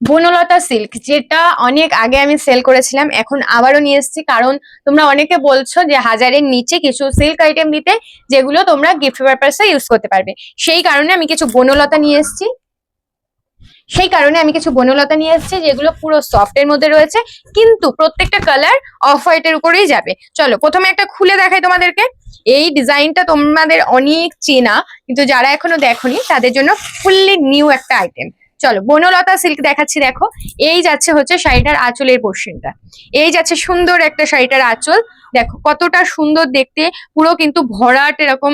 Banalata silk, যেটা অনেক আগে আমি সেল করেছিলাম, এখন আবারও নিয়ে এসেছি। কারণ তোমরা অনেকে বলছো যে 1000-এর নিচে কিছু সিল্ক আইটেম দিতে, যেগুলো তোমরা গিফট পারপাসে ইউজ করতে পারবে। সেই কারণে আমি কিছু বনলতা নিয়ে এসেছি যেগুলো পুরো সফট এর মধ্যে রয়েছে, কিন্তু প্রত্যেকটা কালার অফ হোয়াইটের উপরেই যাবে। চলো প্রথমে একটা খুলে দেখাই তোমাদেরকে। এই ডিজাইনটা তোমাদের অনেক চেনা, কিন্তু যারা এখনো দেখোনি তাদের জন্য ফুললি নিউ একটা আইটেম। চলো বনলতা সিল্ক দেখাচ্ছি। দেখো, এই যাচ্ছে হচ্ছে শাড়িটার আঁচলের পোর্শনটা। এই যাচ্ছে সুন্দর একটা শাড়িটার আঁচল। দেখো কতটা সুন্দর দেখতে, পুরো কিন্তু ভরাট এরকম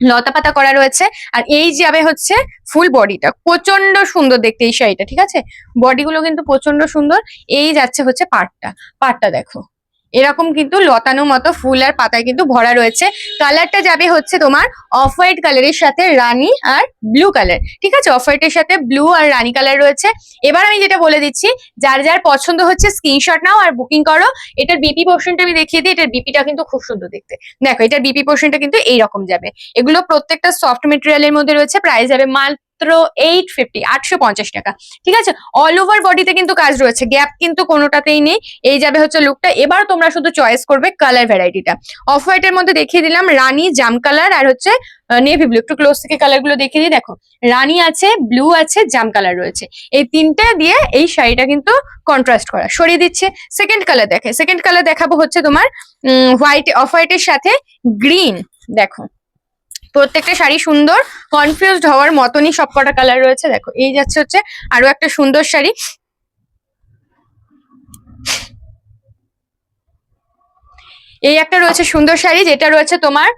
লতা পাতা করা রয়েছে। আর এই যাবে হচ্ছে ফুল বডিটা, প্রচন্ড সুন্দর দেখতে এই শাড়িটা, ঠিক আছে? বডি গুলো কিন্তু প্রচন্ড সুন্দর। এই যাচ্ছে হচ্ছে পাটটা দেখো, এরকম কিন্তু লতানো মতো ফুল আর পাতায় কিন্তু ভরা রয়েছে। কালারটা যাবে হচ্ছে তোমার অফ হোয়াইট কালারের সাথে রানী আর ব্লু কালার, ঠিক আছে? অফ হোয়াইটের সাথে ব্লু আর রানী কালার রয়েছে। এবার আমি যেটা বলে দিচ্ছি, যার যার পছন্দ হচ্ছে স্ক্রিনশট নাও আর বুকিং করো। এটার বিপি পোর্শনটা আমি দেখিয়ে দিই। এটার বিপিটা কিন্তু খুব সুন্দর দেখতে। দেখো, এটার বিপি পোর্শনটা কিন্তু এইরকম যাবে। এগুলো প্রত্যেকটা সফট মেটেরিয়ালের মধ্যে রয়েছে। প্রাইস যাবে মাত্র 850, 850 টাকা, ঠিক আছে? অল ওভার বডিতে কিন্তু কাজ রয়েছে, গ্যাপ কিন্তু কোনোটাতেই নেই। এই যাবে হচ্ছে লুকটা। এবার তোমরা শুধু চয়েস করবে কালার ভ্যারাইটিটা। অফ হোয়াইট এর মধ্যে দেখিয়ে দিলাম রানী, জাম কালার আর হচ্ছে নেভি ব্লু। একটু ক্লোজ থেকে কালার গুলো দেখিয়ে দিই। দেখো, রানী আছে, ব্লু আছে, জাম কালার রয়েছে। এই তিনটা দিয়ে এই শাড়িটা কিন্তু কন্ট্রাস্ট করা। সরিয়ে দিচ্ছে। সেকেন্ড কালার দেখাবো হচ্ছে তোমার হোয়াইট, অফ হোয়াইটের সাথে গ্রিন। দেখো প্রত্যেকটা শাড়ি সুন্দর, কনফিউজড হওয়ার মতনই সবকটা কালার রয়েছে। দেখো, এই যাচ্ছে হচ্ছে আরো একটা সুন্দর শাড়ি। এই একটা রয়েছে সুন্দর শাড়ি, যেটা রয়েছে তোমার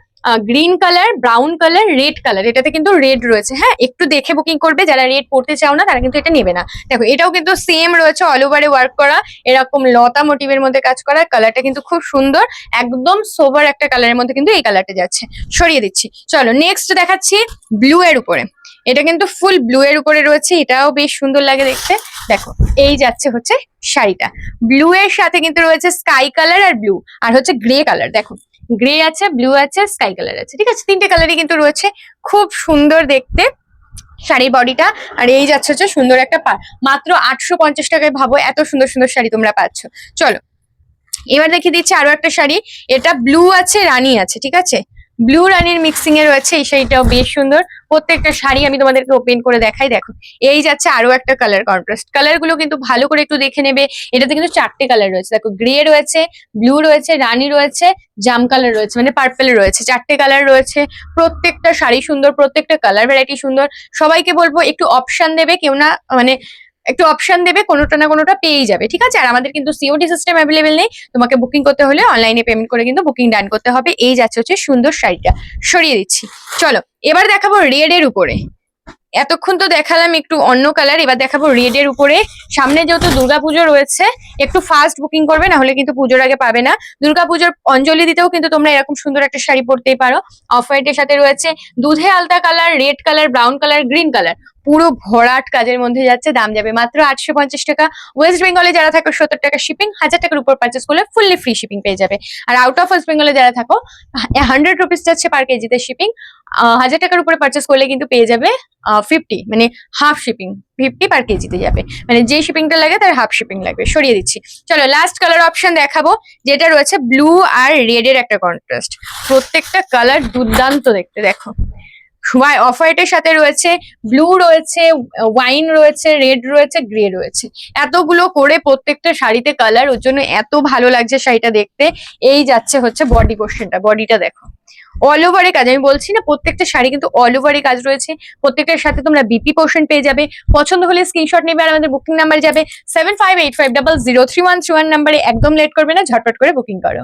green colour, brown colour, red colour. এটাতে কিন্তু রেড রয়েছে। হ্যাঁ, একটু দেখে বুকিং করবে। যারা রেড পড়তে চাও না তারা কিন্তু এটা নেবে না। দেখো, এটাও কিন্তু সেম রয়েছে, অল ওভারে ওয়ার্ক করা, এরকম লতা মোটিভের মধ্যে কাজ করা। কালারটা কিন্তু খুব সুন্দর, একদম সোবার একটা কালারের মধ্যে কিন্তু এই কালারটা যাচ্ছে। সরিয়ে দিচ্ছি। চলো নেক্সট দেখাচ্ছি ব্লু এর উপরে। এটা কিন্তু ফুল ব্লু এর উপরে রয়েছে, এটাও বেশ সুন্দর লাগে দেখতে। দেখো, এই যাচ্ছে হচ্ছে শাড়িটা। ব্লু এর সাথে কিন্তু রয়েছে স্কাই কালার আর ব্লু, আর হচ্ছে গ্রে কালার। দেখো, গ্রে আছে, ব্লু আছে, স্কাই কালার আছে, ঠিক আছে? তিনটে কালারই কিন্তু রয়েছে। খুব সুন্দর দেখতে শাড়ির বডিটা। আর এই যাচ্ছে হচ্ছে সুন্দর একটা মাত্র 850 টাকায়। ভাবো এত সুন্দর সুন্দর শাড়ি তোমরা পাচ্ছ। চলো এবার দেখিয়ে দিচ্ছি আরো একটা শাড়ি। এটা ব্লু আছে, রানী আছে, ঠিক আছে? ব্লু রানীর মিক্সিং এ রয়েছে। এই শাড়িটাও বেশ সুন্দর। প্রত্যেকটা শাড়ি আমি তোমাদেরকে ওপেন করে দেখাই। দেখো, এই যাচ্ছে আরো একটা কালার কন্ট্রাস্ট। কালার গুলো কিন্তু ভালো করে একটু দেখে নেবে। এটাতে কিন্তু 4টে কালার রয়েছে। দেখো, গ্রে রয়েছে, ব্লু রয়েছে, রানী রয়েছে, জাম কালার রয়েছে, মানে পার্পেল রয়েছে। 4টে কালার রয়েছে। প্রত্যেকটা শাড়ি সুন্দর, প্রত্যেকটা কালার ভ্যারাইটি সুন্দর। সবাইকে বলবো একটু অপশন দেবে, কেউ না মানে একটু অপশন দেবে, কোনোটা না কোনোটা পেয়েই যাবে, ঠিক আছে? আর আমাদের কিন্তু সিওডি সিস্টেম অ্যাভেলেবেল নেই। তোমাকে বুকিং করতে হলে অনলাইনে পেমেন্ট করে কিন্তু বুকিং ডান করতে হবে। এই যাচ্ছে হচ্ছে সুন্দর শাড়িটা। সরিয়ে দিচ্ছি। চলো এবার দেখাবো রেড এর উপরে। এতক্ষণ তো দেখালাম একটু অন্য কালার, এবার দেখাবো রেড এর উপরে। সামনে যেহেতু দুর্গাপুজো রয়েছে, একটু ফাস্ট বুকিং করবে, না হলে কিন্তু পুজোর আগে পাবে না। দুর্গাপুজোর অঞ্জলি দিতেও কিন্তু তোমরা এরকম সুন্দর একটা শাড়ি পরতেই পারো। অফ হোয়াইটের সাথে রয়েছে দুধে আলতা colour, red colour, brown colour, green colour. পুরো ভরাট কাজের মধ্যে যাচ্ছে। দাম যাবে মাত্র 850 টাকা। ওয়েস্ট বেঙ্গলে যারা থাকো 70 টাকা শিপিং, 1000 টাকার উপর পার্চেস করলে ফুললি ফ্রি শিপিং পেয়ে যাবে। আর আউট অফ ওয়েস্ট বেঙ্গলে যারা থাকো 100 রুপিস যাচ্ছে পার কেজিতে শিপিং। 1000 টাকার উপরে পার্চেস করলে কিন্তু পেয়ে যাবে 50, মানে হাফ শিপিং। 50 পার কেজিতে যাবে, মানে যে শিপিংটা লাগে তার হাফ শিপিং লাগবে। সরিয়ে দিচ্ছি। চলো লাস্ট কালার অপশন দেখাবো, যেটা রয়েছে ব্লু আর রেড এর একটা কন্ট্রাস্ট। প্রত্যেকটা কালার দুর্দান্ত দেখতে। দেখো, অফ হোয়াইটের সাথে রয়েছে ব্লু রয়েছে, ওয়াইন রয়েছে, রেড রয়েছে, গ্রে রয়েছে। এতগুলো করে প্রত্যেকটা শাড়িতে কালার, ওর জন্য এত ভালো লাগছে শাড়িটা দেখতে। এই যাচ্ছে হচ্ছে বডি পোর্শনটা। বডিটা দেখো, অল ওভারে কাজ। আমি বলছি না, প্রত্যেকটা শাড়ি কিন্তু অল ওভারে কাজ রয়েছে। প্রত্যেকটার সাথে তোমরা বিপি পোর্শন পেয়ে যাবে। পছন্দ হলে স্ক্রিনশট নেবে, আর আমাদের বুকিং নাম্বার যাবে 7585003131 নাম্বারে। একদম লেট করবে না, ঝটপট করে বুকিং করো।